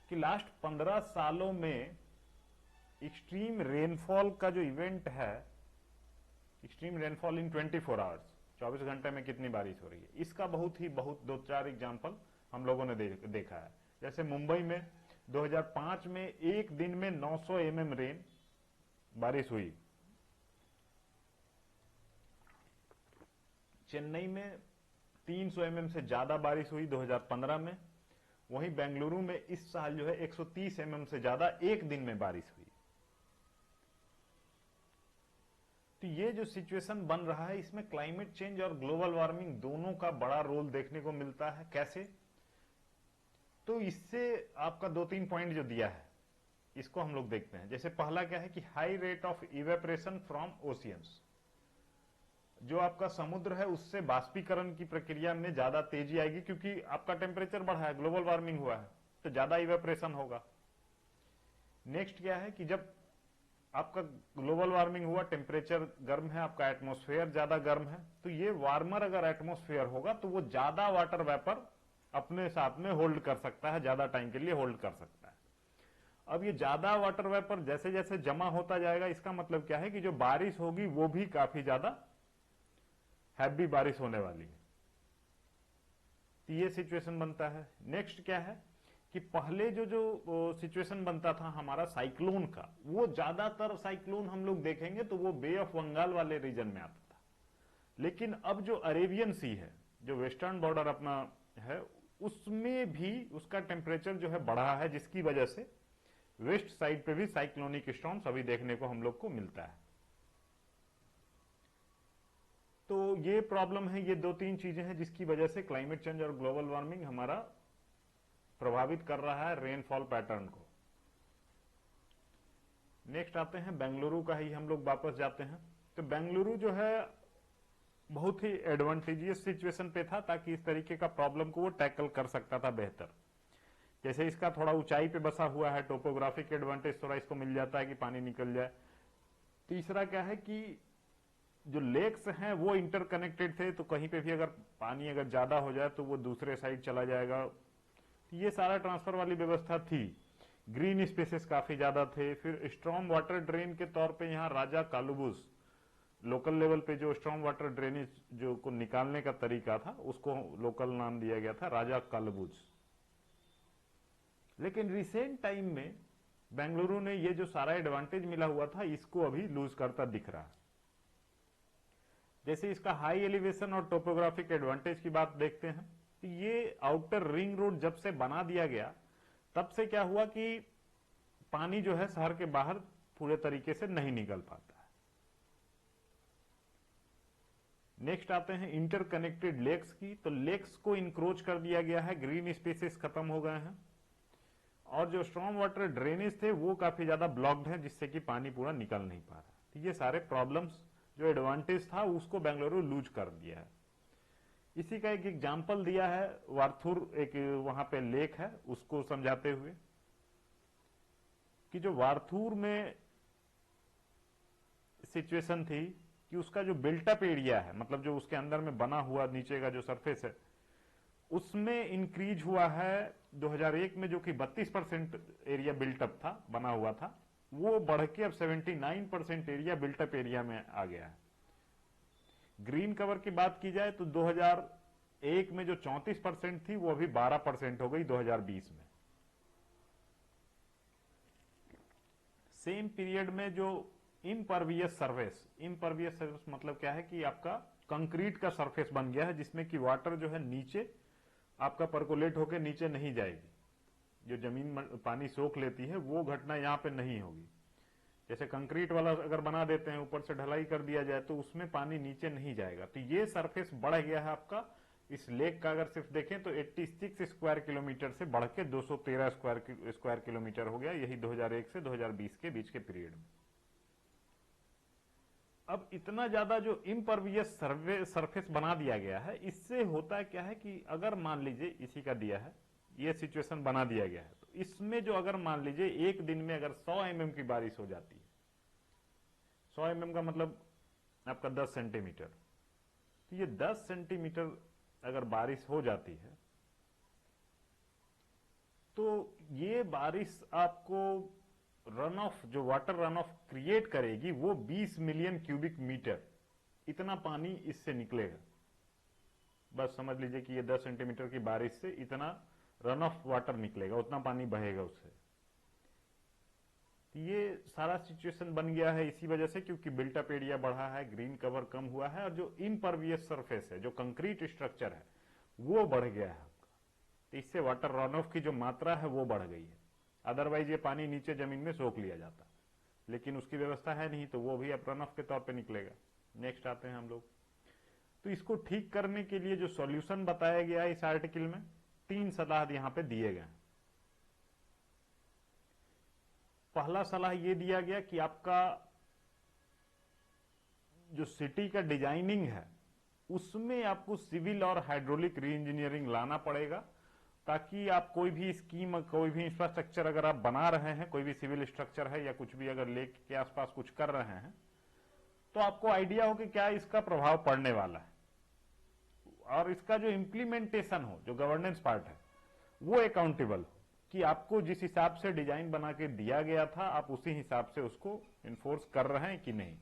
कि लास्ट 15 सालों में एक्सट्रीम रेनफॉल का जो इवेंट है, एक्सट्रीम रेनफॉल इन 24 आवर्स, 24 घंटे में कितनी बारिश हो रही है, इसका बहुत 2-4 एग्जाम्पल हम लोगों ने देखा है। जैसे मुंबई में 2005 में एक दिन में 900 mm रेन बारिश हुई, चेन्नई में 300 mm से ज्यादा बारिश हुई 2015 में। वहीं बेंगलुरु में इस साल जो है 130 mm से ज्यादा एक दिन में बारिश हुई। तो ये जो सिचुएशन बन रहा है, इसमें क्लाइमेट चेंज और ग्लोबल वार्मिंग दोनों का बड़ा रोल देखने को मिलता है। कैसे? तो इससे आपका 2-3 पॉइंट जो दिया है, इसको हम लोग देखते हैं। जैसे पहला क्या है कि high rate of evaporation from oceans, जो आपका समुद्र है उससे बाष्पीकरण की प्रक्रिया में ज्यादा तेजी आएगी, क्योंकि आपका टेम्परेचर बढ़ा है, ग्लोबल वार्मिंग हुआ है, तो ज्यादा इवेपोरेशन होगा। नेक्स्ट क्या है कि जब आपका ग्लोबल वार्मिंग हुआ, टेम्परेचर गर्म है, आपका एटमॉस्फेयर ज्यादा गर्म है, तो ये वार्मर अगर एटमॉस्फेयर होगा तो वो ज्यादा वाटर वेपर अपने साथ में होल्ड कर सकता है, ज्यादा टाइम के लिए होल्ड कर सकता है। अब ये ज्यादा वाटर वेपर जैसे जैसे जमा होता जाएगा, इसका मतलब क्या है कि जो बारिश होगी वो भी काफी ज्यादा हैवी बारिश होने वाली है। तो ये सिचुएशन बनता है। नेक्स्ट क्या है कि पहले जो सिचुएशन बनता था हमारा साइक्लोन का, वो ज्यादातर साइक्लोन हम लोग देखेंगे तो वो बे ऑफ बंगाल वाले रीजन में आता था। लेकिन अब जो अरेबियन सी है, जो वेस्टर्न बॉर्डर अपना है, उसमें भी उसका टेम्परेचर जो है बढ़ा है, जिसकी वजह से वेस्ट साइड पे भी साइक्लोनिक स्टॉर्म्स अभी देखने को हम लोग को मिलता है। तो ये प्रॉब्लम है, ये 2-3 चीजें हैं जिसकी वजह से क्लाइमेट चेंज और ग्लोबल वार्मिंग हमारा प्रभावित कर रहा है रेनफॉल पैटर्न को। नेक्स्ट आते हैं बेंगलुरु का ही हम लोग वापस जाते हैं। तो बेंगलुरु जो है बहुत ही एडवांटेजियस सिचुएशन पे था, ताकि इस तरीके का प्रॉब्लम को वो टैकल कर सकता था बेहतर। जैसे इसका थोड़ा ऊंचाई पे बसा हुआ है, टोपोग्राफिक एडवांटेज थोड़ा इसको मिल जाता है कि पानी निकल जाए। तीसरा क्या है कि जो लेक्स हैं वो इंटरकनेक्टेड थे, तो कहीं पे भी अगर पानी अगर ज्यादा हो जाए तो वो दूसरे साइड चला जाएगा। ये सारा ट्रांसफर वाली व्यवस्था थी। ग्रीन स्पेसेस काफी ज्यादा थे। फिर स्ट्रॉम वाटर ड्रेन के तौर पे यहाँ राजा कालुबुस, लोकल लेवल पे जो स्ट्रॉम वाटर ड्रेनेज जो को निकालने का तरीका था, उसको लोकल नाम दिया गया था राजा कालुबुस। लेकिन रिसेंट टाइम में बेंगलुरु ने ये जो सारा एडवांटेज मिला हुआ था, इसको अभी लूज करता दिख रहा है। जैसे इसका हाई एलिवेशन और टोपोग्राफिक एडवांटेज की बात देखते हैं, तो ये आउटर रिंग रोड जब से बना दिया गया, तब से क्या हुआ कि पानी जो है शहर के बाहर पूरे तरीके से नहीं निकल पाता है। नेक्स्ट आते हैं इंटरकनेक्टेड लेक्स की। तो लेक्स को इंक्रोच कर दिया गया है, ग्रीन स्पेसेस खत्म हो गए हैं, और जो स्ट्रॉम वाटर ड्रेनेज थे वो काफी ज्यादा ब्लॉक्ड है, जिससे कि पानी पूरा निकल नहीं पा रहा। तो ये सारे प्रॉब्लम्स, जो एडवांटेज था उसको बेंगलुरु लूज कर दिया है। इसी का एक एग्जाम्पल दिया है, वार्थुर एक वहां पे लेक है, उसको समझाते हुए कि जो वार्थुर में सिचुएशन थी कि उसका जो बिल्टअप एरिया है, मतलब जो उसके अंदर में बना हुआ नीचे का जो सरफेस है, उसमें इंक्रीज हुआ है 2001 में, जो कि 32% एरिया बिल्टअप था, बना हुआ था, वो बढ़ के अब 79% एरिया बिल्टअप एरिया में आ गया है। ग्रीन कवर की बात की जाए तो 2001 में जो 34% थी वो अभी 12% हो गई 2020 में। सेम पीरियड में जो इम्परवियस सरफेस मतलब क्या है कि आपका कंक्रीट का सरफेस बन गया है, जिसमें कि वाटर जो है नीचे आपका परकोलेट होकर नीचे नहीं जाएगी, जो जमीन पानी सोख लेती है वो घटना यहां पे नहीं होगी। जैसे कंक्रीट वाला अगर बना देते हैं, ऊपर से ढलाई कर दिया जाए तो उसमें पानी नीचे नहीं जाएगा। तो ये सरफेस बढ़ गया है आपका इस लेक का। अगर सिर्फ देखें तो 86 स्क्वायर किलोमीटर से बढ़ के 213 स्क्वायर किलोमीटर हो गया, यही 2001 से 2020 के बीच के पीरियड में। अब इतना ज्यादा जो इम्परवियस सरफेस बना दिया गया है, इससे होता क्या है कि अगर मान लीजिए इसी का दिया है, ये सिचुएशन बना दिया गया है, तो इसमें जो अगर मान लीजिए एक दिन में अगर 100 mm की बारिश हो जाती है, 100 mm का मतलब आपका 10 सेंटीमीटर, तो ये 10 सेंटीमीटर अगर बारिश हो जाती है तो ये बारिश आपको रन ऑफ, जो वाटर रन ऑफ क्रिएट करेगी, वो 20 मिलियन क्यूबिक मीटर, इतना पानी इससे निकलेगा। बस समझ लीजिए कि ये 10 सेंटीमीटर की बारिश से इतना रन ऑफ वाटर निकलेगा, उतना पानी बहेगा उससे। ये सारा सिचुएशन बन गया है इसी वजह से, क्योंकि बिल्टअप एरिया बढ़ा है, ग्रीन कवर कम हुआ है, और जो इम्परवियस सरफेस है, जो कंक्रीट स्ट्रक्चर है, वो बढ़ गया है आपका। तो इससे वाटर रन ऑफ की जो मात्रा है वो बढ़ गई है। अदरवाइज ये पानी नीचे जमीन में सोख लिया जाता, लेकिन उसकी व्यवस्था है नहीं, तो वो भी अब रन ऑफ के तौर पे निकलेगा। नेक्स्ट आते हैं हम लोग। तो इसको ठीक करने के लिए जो सॉल्यूशन बताया गया है इस आर्टिकल में, 3 सलाह यहां पे दिए गए। पहला सलाह ये दिया गया कि आपका जो सिटी का डिजाइनिंग है उसमें आपको सिविल और हाइड्रोलिक री इंजीनियरिंग लाना पड़ेगा, ताकि आप कोई भी स्कीम, कोई भी इंफ्रास्ट्रक्चर अगर आप बना रहे हैं, कोई भी सिविल स्ट्रक्चर है या कुछ भी अगर लेक के आसपास कुछ कर रहे हैं, तो आपको आइडिया हो कि क्या इसका प्रभाव पड़ने वाला है, और इसका जो इम्प्लीमेंटेशन हो, जो गवर्नेंस पार्ट है, वो अकाउंटेबल हो, कि आपको जिस हिसाब से डिजाइन बना के दिया गया था आप उसी हिसाब से उसको इन्फोर्स कर रहे हैं कि नहीं।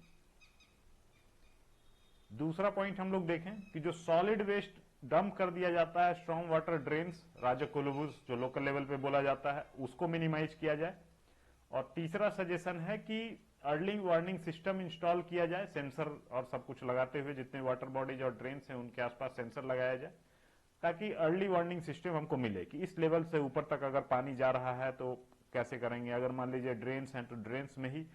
दूसरा पॉइंट हम लोग देखें कि जो सॉलिड वेस्ट डंप कर दिया जाता है, स्ट्रॉन्ग वाटर ड्रेन्स, राजकोलुबुस जो लोकल लेवल पे बोला जाता है, उसको मिनिमाइज किया जाए। और तीसरा सजेशन है कि अर्ली वार्निंग सिस्टम इंस्टॉल किया जाए, सेंसर और सब कुछ लगाते हुए, जितने वाटर बॉडीज और ड्रेन्स हैं उनके आसपास सेंसर लगाया जाए, ताकि अर्ली वार्निंग सिस्टम हमको मिले कि इस लेवल से ऊपर तक अगर पानी जा रहा है तो कैसे करेंगे। अगर मान लीजिए ड्रेन्स हैं तो ड्रेन्स में ही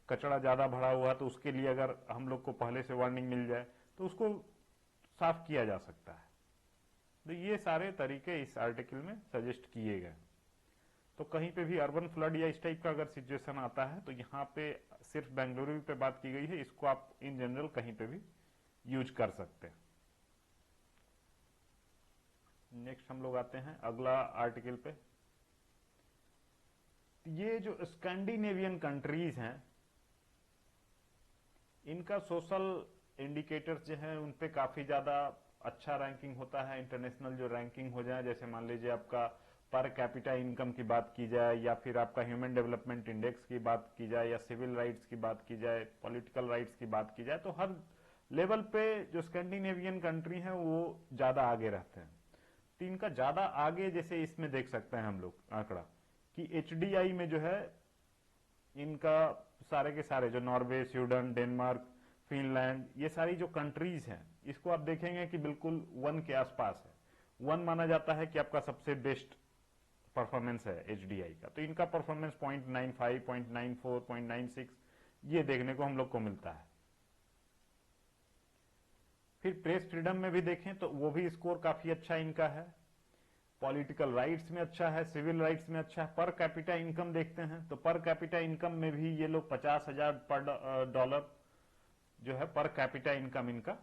कचरा ज्यादा भरा हुआ, तो उसके लिए अगर हम लोग को पहले से वार्निंग मिल जाए तो उसको साफ किया जा सकता है। तो ये सारे तरीके इस आर्टिकल में सजेस्ट किए गए। तो कहीं पे भी अर्बन फ्लड या इस टाइप का अगर सिचुएशन आता है तो यहाँ पे सिर्फ बेंगलुरु पे बात की गई है, इसको आप इन जनरल कहीं पे भी यूज कर सकते हैं। नेक्स्ट हम लोग आते हैं अगला आर्टिकल पे। ये जो स्कैंडिनेवियन कंट्रीज हैं, इनका सोशल इंडिकेटर्स जो है उन पे काफी ज्यादा अच्छा रैंकिंग होता है। इंटरनेशनल जो रैंकिंग हो जाए, जैसे मान लीजिए आपका पर कैपिटा इनकम की बात की जाए, या फिर आपका ह्यूमन डेवलपमेंट इंडेक्स की बात की जाए, या सिविल राइट्स की बात की जाए, पॉलिटिकल राइट्स की बात की जाए, तो हर लेवल पे जो स्कैंडिनेवियन कंट्री हैं वो ज्यादा आगे रहते हैं। तो इनका ज्यादा आगे, जैसे इसमें देख सकते हैं हम लोग आंकड़ा कि HDI में जो है इनका सारे के सारे, जो नॉर्वे, स्वीडन, डेनमार्क, फिनलैंड, ये सारी जो कंट्रीज हैं, इसको आप देखेंगे कि बिल्कुल 1 के आसपास है। 1 माना जाता है कि आपका सबसे बेस्ट परफॉर्मेंस है HDI का। तो इनका परफॉर्मेंस 0.95, 0.94, 0.96 ये देखने को हम लोग को मिलता है। फिर प्रेस फ्रीडम में भी देखें तो वो भी स्कोर काफी अच्छा इनका है। पॉलिटिकल राइट्स में अच्छा है, सिविल राइट्स में अच्छा है। पर कैपिटा इनकम देखते हैं तो पर कैपिटा इनकम में भी ये लोग 50,000 पर डॉलर जो है पर कैपिटा इनकम इनका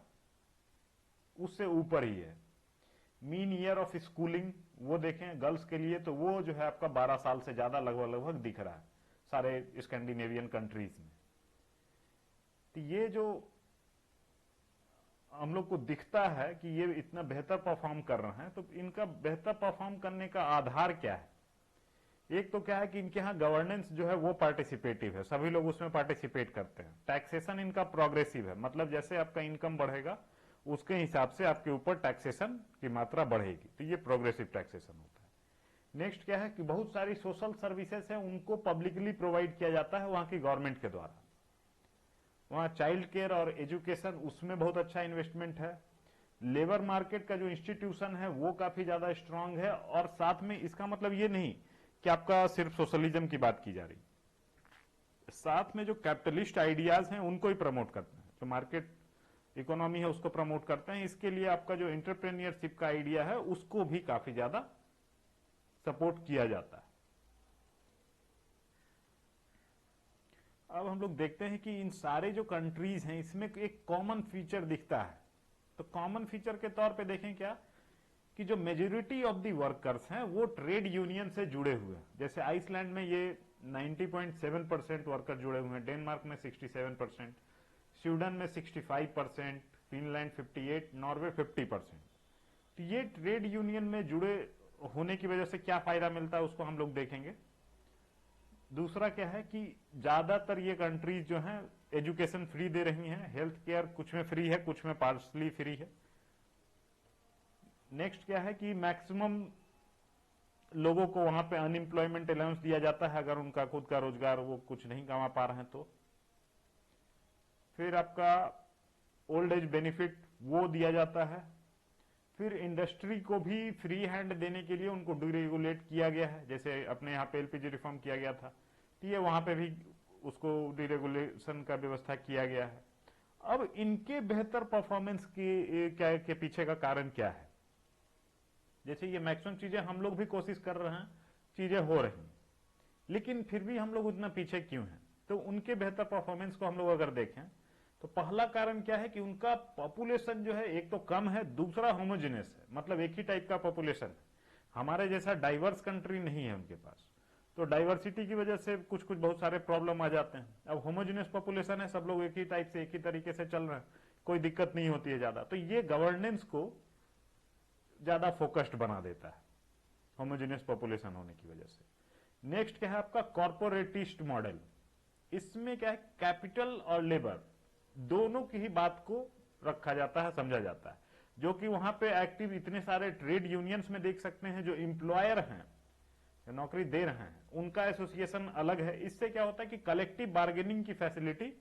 उससे ऊपर ही है। मीन ईयर ऑफ स्कूलिंग वो देखें गर्ल्स के लिए, तो वो जो है आपका 12 साल से ज्यादा लगभग लगभग दिख रहा है सारे स्कैंडिनेवियन कंट्रीज में। तो ये जो हम लोग को दिखता है कि ये इतना बेहतर परफॉर्म कर रहे हैं, तो इनका बेहतर परफॉर्म करने का आधार क्या है? एक तो क्या है कि इनके यहाँ गवर्नेंस जो है वो पार्टिसिपेटिव है, सभी लोग उसमें पार्टिसिपेट करते हैं। टैक्सेशन इनका प्रोग्रेसिव है, मतलब जैसे आपका इनकम बढ़ेगा उसके हिसाब से आपके ऊपर टैक्सेशन की मात्रा बढ़ेगी, तो ये प्रोग्रेसिव टैक्सेशन होता है। नेक्स्ट क्या है कि बहुत सारी सोशल सर्विसेज है उनको पब्लिकली प्रोवाइड किया जाता है वहां की गवर्नमेंट के द्वारा। वहां चाइल्ड केयर और एजुकेशन उसमें बहुत अच्छा इन्वेस्टमेंट है। लेबर मार्केट का जो इंस्टीट्यूशन है वो काफी ज्यादा स्ट्रांग है, और साथ में इसका मतलब ये नहीं कि आपका सिर्फ सोशलिज्म की बात की जा रही, साथ में जो कैपिटलिस्ट आइडियाज हैं उनको ही प्रमोट करते हैं, जो मार्केट इकोनॉमी है उसको प्रमोट करते हैं। इसके लिए आपका जो एंटरप्रेन्योरशिप का आइडिया है उसको भी काफी ज्यादा सपोर्ट किया जाता है। अब हम लोग देखते हैं कि इन सारे जो कंट्रीज हैं इसमें एक कॉमन फीचर दिखता है। तो कॉमन फीचर के तौर पे देखें क्या कि जो मेजोरिटी ऑफ दी वर्कर्स हैं वो ट्रेड यूनियन से जुड़े हुए हैं। जैसे आइसलैंड में ये 90.7% वर्कर जुड़े हुए हैं, डेनमार्क में 67%, स्वीडन में 65%, फिनलैंड 58%, नॉर्वे 50%। तो ये ट्रेड यूनियन में जुड़े होने की वजह से क्या फायदा मिलता है उसको हम लोग देखेंगे। दूसरा क्या है कि ज्यादातर ये कंट्रीज जो हैं एजुकेशन फ्री दे रही हैं, हेल्थ केयर कुछ में फ्री है कुछ में पार्शली फ्री है। नेक्स्ट क्या है कि मैक्सिमम लोगों को वहां पे अनएम्प्लॉयमेंट अलाउंस दिया जाता है अगर उनका खुद का रोजगार वो कुछ नहीं कमा पा रहे हैं तो। फिर आपका ओल्ड एज बेनिफिट वो दिया जाता है। फिर इंडस्ट्री को भी फ्री हैंड देने के लिए उनको डीरेगुलेट किया गया है, जैसे अपने यहाँ पे एलपीजी रिफॉर्म किया गया था, तो ये वहां पे भी उसको डीरेगुलेशन का व्यवस्था किया गया है। अब इनके बेहतर परफॉर्मेंस के पीछे का कारण क्या है? जैसे ये मैक्सिमम चीजें हम लोग भी कोशिश कर रहे हैं, चीजें हो रही हैं, लेकिन फिर भी हम लोग उतना पीछे क्यों हैं? तो उनके बेहतर परफॉर्मेंस को हम लोग अगर देखें तो पहला कारण क्या है कि उनका पॉपुलेशन जो है एक तो कम है, दूसरा होमोजेनियस है, मतलब एक ही टाइप का पॉपुलेशन है। हमारे जैसा डाइवर्स कंट्री नहीं है उनके पास, तो डाइवर्सिटी की वजह से कुछ कुछ बहुत सारे प्रॉब्लम आ जाते हैं। अब होमोजेनियस पॉपुलेशन है, सब लोग एक ही टाइप से एक ही तरीके से चल रहे हैं, कोई दिक्कत नहीं होती है ज्यादा, तो ये गवर्नेंस को ज्यादा फोकस्ड बना देता है होमोजेनियस पॉपुलेशन होने की वजह से। नेक्स्ट क्या है आपका कॉर्पोरेटिस्ट मॉडल। इसमें क्या है कैपिटल और लेबर दोनों की ही बात को रखा जाता है, समझा जाता है, जो कि वहां पे एक्टिव इतने सारे ट्रेड यूनियंस में देख सकते हैं। जो एम्प्लॉयर हैं जो नौकरी दे रहे हैं उनका एसोसिएशन अलग है। इससे क्या होता है कि कलेक्टिव बार्गेनिंग की फैसिलिटी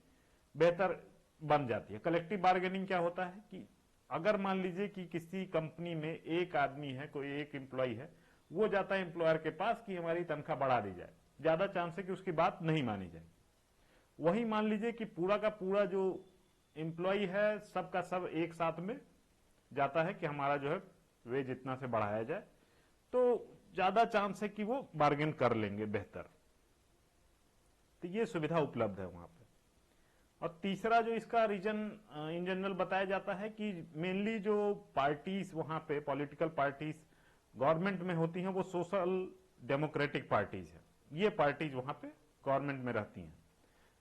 बेहतर बन जाती है। कलेक्टिव बार्गेनिंग क्या होता है कि अगर मान लीजिए कि किसी कंपनी में एक आदमी है, कोई एक एम्प्लॉय है, वो जाता है एम्प्लॉयर के पास कि हमारी तनख्वाह बढ़ा दी जाए, ज्यादा चांस है कि उसकी बात नहीं मानी जाए। वही मान लीजिए कि पूरा का पूरा जो एम्प्लॉय है सबका सब एक साथ में जाता है कि हमारा जो है वेज इतना से बढ़ाया जाए, तो ज्यादा चांस है कि वो बार्गेन कर लेंगे बेहतर। तो ये सुविधा उपलब्ध है वहां पे। और तीसरा जो इसका रीजन इन जनरल बताया जाता है कि मेनली जो पार्टीज वहां पे पॉलिटिकल पार्टीज गवर्नमेंट में होती हैं वो सोशल डेमोक्रेटिक पार्टीज है। ये पार्टीज वहां पे गवर्नमेंट में रहती हैं।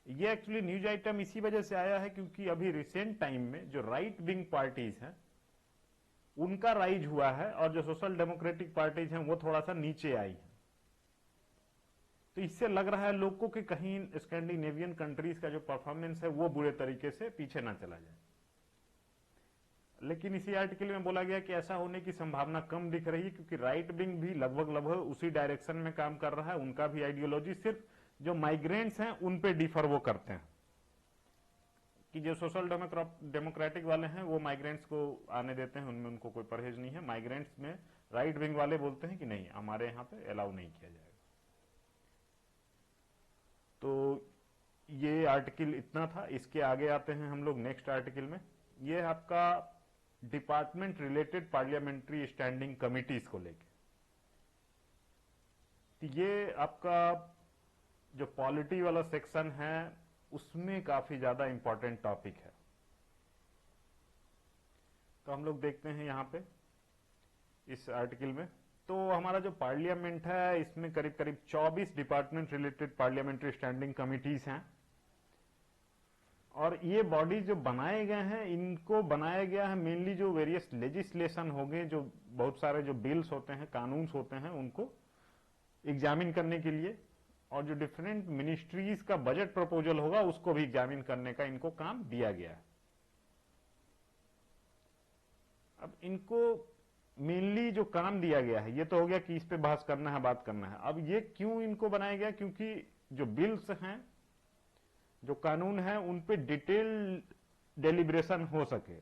ये एक्चुअली न्यूज आइटम इसी वजह से आया है क्योंकि अभी रिसेंट टाइम में जो राइट विंग पार्टीज हैं उनका राइज हुआ है और जो सोशल डेमोक्रेटिक पार्टीज हैं वो थोड़ा सा नीचे आई है। तो इससे लग रहा है लोग को कि कहीं स्कैंडिनेवियन कंट्रीज का जो परफॉर्मेंस है वो बुरे तरीके से पीछे ना चला जाए। लेकिन इसी आर्टिकल में बोला गया कि ऐसा होने की संभावना कम दिख रही है क्योंकि राइट विंग भी लगभग उसी डायरेक्शन में काम कर रहा है। उनका भी आइडियोलॉजी सिर्फ जो माइग्रेंट्स हैं उन पे डिफर वो करते हैं कि जो सोशल डेमोक्रेटिक वाले हैं वो माइग्रेंट्स को आने देते हैं, उनमें उनको कोई परहेज नहीं है। माइग्रेंट्स में राइट विंग वाले बोलते हैं कि नहीं, हमारे यहाँ पे अलाउ नहीं किया जाएगा। तो ये आर्टिकल इतना था। इसके आगे आते हैं हम लोग नेक्स्ट आर्टिकल में। ये आपका department related parliamentary standing committees को लेके। तो ये आपका जो पॉलिटी वाला सेक्शन है उसमें काफी ज्यादा इंपॉर्टेंट टॉपिक है। तो हम लोग देखते हैं यहां पे इस आर्टिकल में। तो हमारा जो पार्लियामेंट है इसमें करीब करीब 24 department related parliamentary standing committees हैं, और ये बॉडी जो बनाए गए हैं इनको बनाया गया है मेनली जो वेरियस लेजिस्लेशन हो गए, जो बहुत सारे जो बिल्स होते हैं, कानून होते हैं, उनको एग्जामिन करने के लिए, और जो डिफरेंट मिनिस्ट्रीज का बजट प्रपोजल होगा उसको भी एग्जामिन करने का इनको काम दिया गया है। अब इनको मेनली जो काम दिया गया है, ये तो हो गया कि इस पे बहस करना है, बात करना है। अब ये क्यों इनको बनाया गया, क्योंकि जो बिल्स हैं, जो कानून है, उन पे डिटेल डेलिब्रेशन हो सके,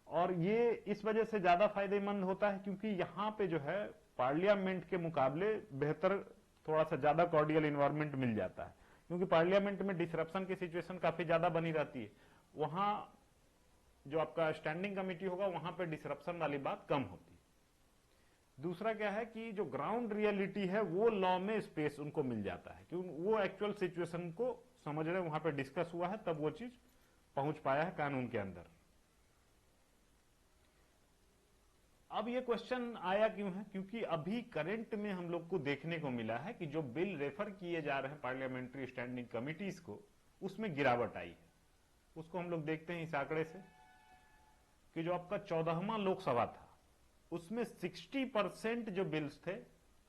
और ये इस वजह से ज्यादा फायदेमंद होता है क्योंकि यहां पे जो है पार्लियामेंट के मुकाबले बेहतर, थोड़ा सा ज्यादा कॉर्डियल इन्वायरमेंट मिल जाता है, क्योंकि पार्लियामेंट में डिसरप्शन की सिचुएशन काफी ज्यादा बनी रहती है। वहां जो आपका स्टैंडिंग कमेटी होगा वहां पे डिसरप्शन वाली बात कम होती है। दूसरा क्या है कि जो ग्राउंड रियलिटी है वो लॉ में स्पेस उनको मिल जाता है, क्योंकि वो एक्चुअल सिचुएशन को समझ रहे, वहां पे डिस्कस हुआ है, तब वो चीज पहुंच पाया है कानून के अंदर। अब ये क्वेश्चन आया क्यों है, क्योंकि अभी करंट में हम लोग को देखने को मिला है कि जो बिल रेफर किए जा रहे हैं पार्लियामेंट्री स्टैंडिंग कमिटीज को, उसमें गिरावट आई है। उसको हम लोग देखते हैं इस आंकड़े से कि जो आपका 14वां लोकसभा था उसमें 60% जो बिल्स थे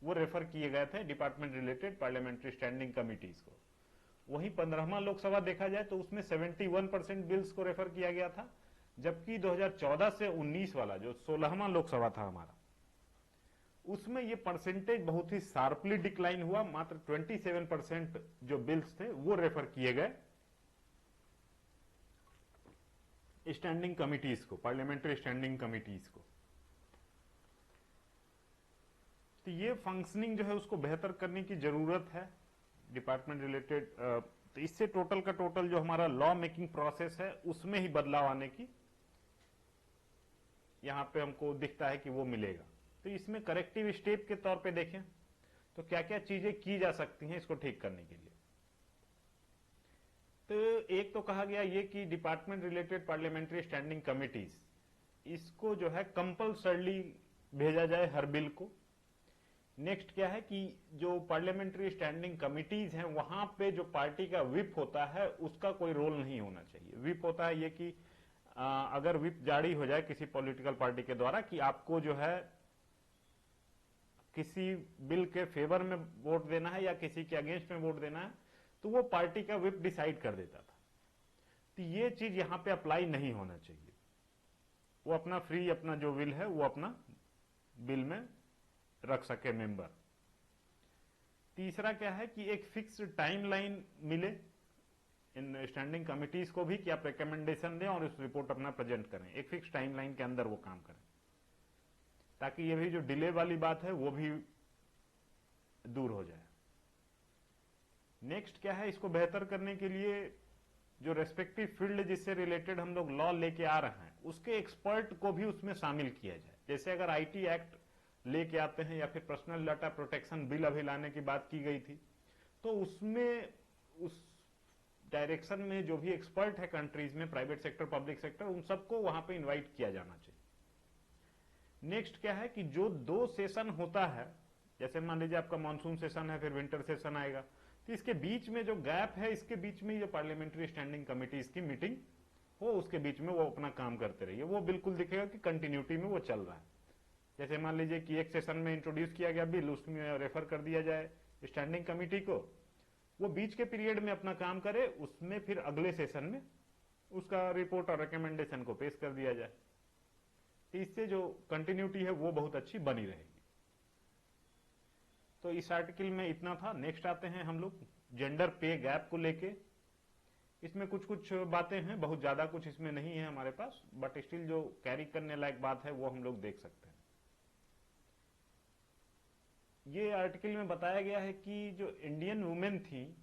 वो रेफर किए गए थे department related parliamentary standing committees को। वहीं 15वां लोकसभा देखा जाए तो उसमें 71% बिल्स को रेफर किया गया था, जबकि 2014 से 19 वाला जो 16वां लोकसभा था हमारा, उसमें ये परसेंटेज बहुत ही शार्पली डिक्लाइन हुआ। मात्र 27% जो बिल्स थे वो रेफर किए गए स्टैंडिंग कमिटीज को, पार्लियामेंट्री स्टैंडिंग कमिटीज को। तो ये फंक्शनिंग जो है उसको बेहतर करने की जरूरत है डिपार्टमेंट रिलेटेड। तो इससे टोटल का टोटल जो हमारा लॉ मेकिंग प्रोसेस है उसमें ही बदलाव आने की यहां पे हमको दिखता है कि वो मिलेगा। तो इसमें करेक्टिव स्टेप के तौर पे देखें तो क्या क्या चीजें की जा सकती हैं इसको ठीक करने के लिए। तो एक तो कहा गया ये कि department related parliamentary standing committees, इसको जो है कंपल्सरली भेजा जाए हर बिल को। नेक्स्ट क्या है कि जो पार्लियामेंट्री स्टैंडिंग कमिटीज हैं वहां पे जो पार्टी का विप होता है उसका कोई रोल नहीं होना चाहिए। विप होता है ये कि अगर विप जारी हो जाए किसी पॉलिटिकल पार्टी के द्वारा कि आपको जो है किसी बिल के फेवर में वोट देना है या किसी के अगेंस्ट में वोट देना है, तो वो पार्टी का विप डिसाइड कर देता था। तो ये चीज यहां पे अप्लाई नहीं होना चाहिए। वो अपना फ्री, अपना जो विल है वो अपना बिल में रख सके मेंबर। तीसरा क्या है कि एक फिक्स टाइमलाइन मिले इन स्टैंडिंग कमिटीज को भी कि आप रिकमेंडेशन दें और इस रिपोर्ट अपना प्रेजेंट करें। एक फिक्स टाइमलाइन के अंदर वो काम करें, ताकि ये भी जो डिले वाली बात है वो भी दूर हो जाए। नेक्स्ट क्या है, इसको बेहतर करने के लिए जो रेस्पेक्टिव फील्ड जिससे रिलेटेड हम लोग लॉ लेके आ रहे हैं उसके एक्सपर्ट को भी उसमें शामिल किया जाए। जैसे अगर आईटी एक्ट लेके आते हैं या फिर पर्सनल डाटा प्रोटेक्शन बिल अभी लाने की बात की गई थी, तो उसमें उस डायरेक्शन में जो भी एक्सपर्ट है कंट्रीज में, प्राइवेट सेक्टर, पब्लिक सेक्टर, उन सबको वहां पे इनवाइट किया जाना चाहिए। नेक्स्ट क्या है कि जो 2 सेशन होता है, जैसे मान लीजिए आपका मानसून सेशन है फिर विंटर सेशन आएगा, तो इसके बीच में जो गैप है इसके बीच में जो पार्लियामेंट्री स्टैंडिंग कमिटीज की मीटिंग हो उसके बीच में वो अपना काम करते रहिए। वो बिल्कुल दिखेगा कि कंटिन्यूटी में वो चल रहा है। जैसे मान लीजिए कि एक सेशन में इंट्रोड्यूस किया गया बिल, उसमें रेफर कर दिया जाए स्टैंडिंग कमिटी को, वो बीच के पीरियड में अपना काम करे, उसमें फिर अगले सेशन में उसका रिपोर्ट और रिकमेंडेशन को पेश कर दिया जाए। तो इससे जो कंटिन्यूटी है वो बहुत अच्छी बनी रहेगी। तो इस आर्टिकल में इतना था। नेक्स्ट आते हैं हम लोग जेंडर पे गैप को लेके। इसमें कुछ कुछ बातें हैं, बहुत ज्यादा कुछ इसमें नहीं है हमारे पास, बट स्टिल जो कैरी करने लायक बात है वो हम लोग देख सकते हैं। ये आर्टिकल में बताया गया है कि जो इंडियन वुमेन थी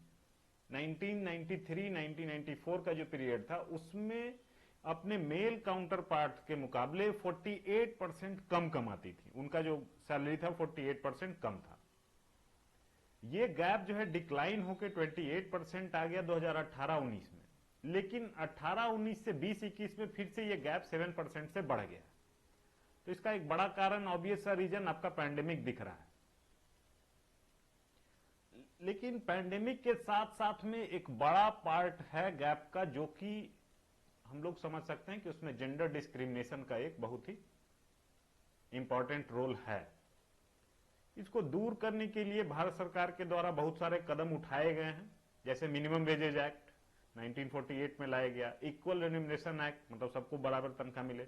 1993-1994 का जो पीरियड था उसमें अपने मेल काउंटर पार्ट के मुकाबले 48% कम कमाती थी। उनका जो सैलरी था 48% कम था। ये गैप जो है डिक्लाइन होकर 28% आ गया 2018-19 में, लेकिन 18-19 से 20-21 में फिर से ये गैप 7% से बढ़ गया। तो इसका एक बड़ा कारण, ऑब्वियस सा रीजन आपका पैंडेमिक दिख रहा है। लेकिन पैंडेमिक के साथ साथ में एक बड़ा पार्ट है गैप का, जो कि हम लोग समझ सकते हैं कि उसमें जेंडर डिस्क्रिमिनेशन का एक बहुत ही इंपॉर्टेंट रोल है। इसको दूर करने के लिए भारत सरकार के द्वारा बहुत सारे कदम उठाए गए हैं, जैसे मिनिमम वेजेज एक्ट 1948 में लाया गया, इक्वल रेम्युनरेशन एक्ट, मतलब सबको बराबर तनख्वाह मिले,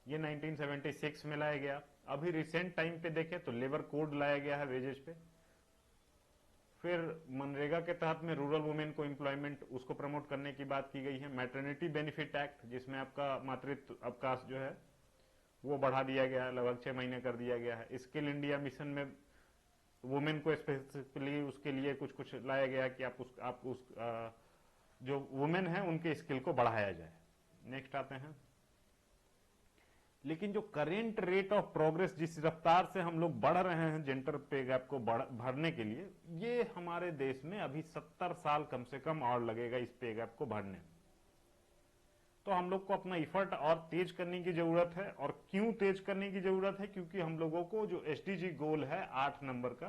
ये 1976 में लाया गया। अभी रिसेंट टाइम पे देखें तो लेबर कोड लाया गया है वेजेज पे। फिर मनरेगा के तहत में रूरल वुमेन को एम्प्लॉयमेंट, उसको प्रमोट करने की बात की गई है। मैटरनिटी बेनिफिट एक्ट, जिसमें आपका मातृत्व अवकाश जो है वो बढ़ा दिया गया है, लगभग 6 महीने कर दिया गया है। स्किल इंडिया मिशन में वुमेन को स्पेसिफिकली उसके लिए कुछ कुछ लाया गया कि आप उस जो वुमेन है उनके स्किल को बढ़ाया जाए। नेक्स्ट आते हैं। लेकिन जो करेंट रेट ऑफ प्रोग्रेस, जिस रफ्तार से हम लोग बढ़ रहे हैं जेंडर पे गैप को भरने के लिए, ये हमारे देश में अभी 70 साल कम से कम और लगेगा इस पे गैप को भरने में। तो हम लोग को अपना इफर्ट और तेज करने की जरूरत है। और क्यों तेज करने की जरूरत है? क्योंकि हम लोगों को जो एसडीजी गोल है 8 नंबर का,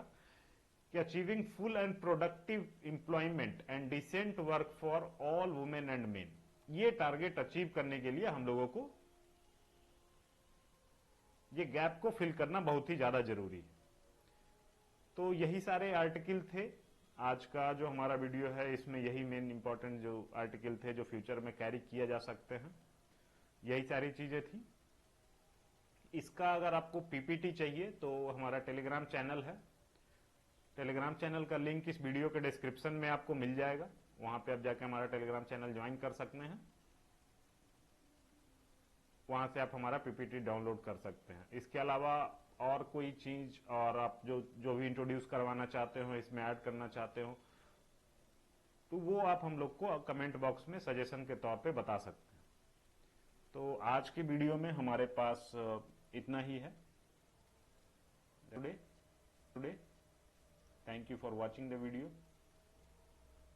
कि achieving full and productive employment and decent work for all women and men, ये टारगेट अचीव करने के लिए हम लोगों को ये गैप को फिल करना बहुत ही ज्यादा जरूरी है। तो यही सारे आर्टिकल थे। आज का जो हमारा वीडियो है इसमें यही मेन इंपॉर्टेंट जो आर्टिकल थे जो फ्यूचर में कैरी किया जा सकते हैं, यही सारी चीजें थी। इसका अगर आपको पीपीटी चाहिए तो हमारा टेलीग्राम चैनल है, टेलीग्राम चैनल का लिंक इस वीडियो के डिस्क्रिप्शन में आपको मिल जाएगा, वहां पे आप जाके हमारा टेलीग्राम चैनल ज्वाइन कर सकते हैं, वहां से आप हमारा पीपीटी डाउनलोड कर सकते हैं। इसके अलावा और कोई चीज और आप जो भी इंट्रोड्यूस करवाना चाहते हो, इसमें ऐड करना चाहते हो, तो वो आप हम लोग को कमेंट बॉक्स में सजेशन के तौर पे बता सकते हैं। तो आज की वीडियो में हमारे पास इतना ही है today. Thank you for watching the video.